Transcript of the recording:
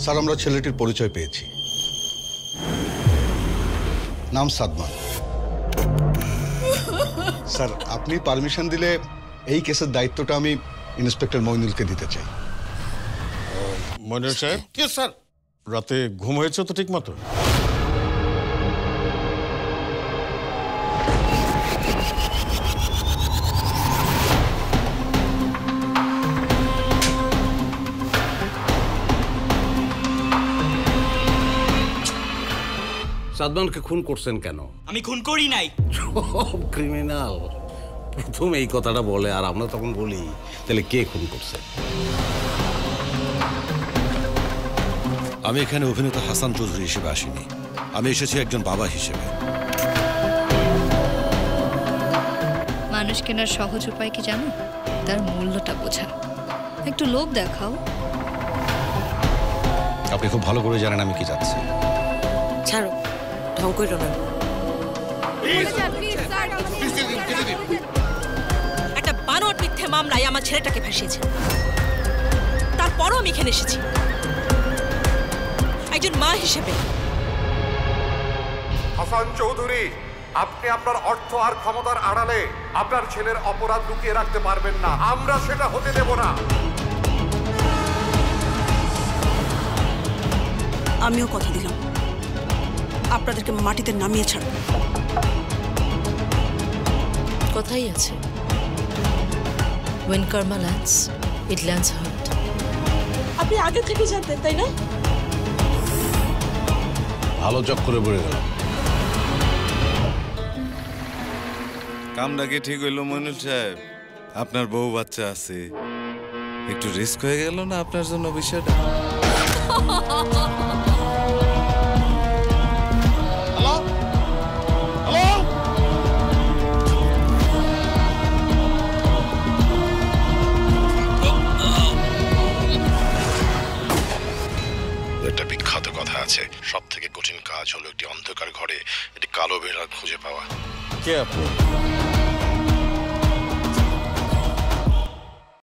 Sir, আমরা ছেলেটির পরিচয় পেয়েছি। নাম সাদমান। স্যার, আপনি পারমিশন দিলে এই কেসের দায়িত্বটা আমি ইন্সপেক্টর মইনুলকে দিতে চাই। মইনুল সাহেব, স্যার, রাতে ঘুম হয়েছে তো ঠিক মতো? সাদমানকে খুন করছেন কেন? আমি খুন করি নাই। ক্রিমিনাল প্রথম এই কথাটা বলে, আর আমরা তখন বলি তাহলে কে খুন করছে? আমি এখানে অভিনেতা হাসান চৌধুরী হিসেবে আসিনি, আমি এসেছি একজন বাবা হিসেবে। মানুষ কেনার সহজ উপায় কি জানো? তার মূল্যটা বোঝা। একটু লোভ দেখাও। আপনি খুব ভালো করে জানেন আমি কি চাচ্ছি। ছাড়ো, ঢং কইরো না। একটা বানোয়াট মিথ্যে মামলায় আমার ছেলেটাকে ফাঁসিয়েছে, তারপরও আমি এখানে এসেছি একজন মা হিসেবে। হাসান চৌধুরী, আপনি আপনার অর্থ আর ক্ষমতার আড়ালে আপনার ছেলের অপরাধ লুকিয়ে রাখতে পারবেন না। আমরা সেটা হতে দেব না। আমিও কথা দিলাম, আপনাদেরকে মাটিতে নামিয়ে ছাড়ব। কথাই আছে, when karma lands, it lands hard. আপনি আগে থেকে জানতেন, তাই না? ভালো চক্করে পড়ে গেলাম। কামটা কি ঠিক হইল মইনুল সাহেব? আপনার বউ বাচ্চা আছে, একটু রিস্ক হয়ে গেল না আপনার জন্য বিষয়টা? একটা বিখ্যাত কথা আছে, সব থেকে কঠিন কাজ হলো একটি অন্ধকার ঘরে একটি কালো বেড়াল খুঁজে পাওয়া। কে আপনি?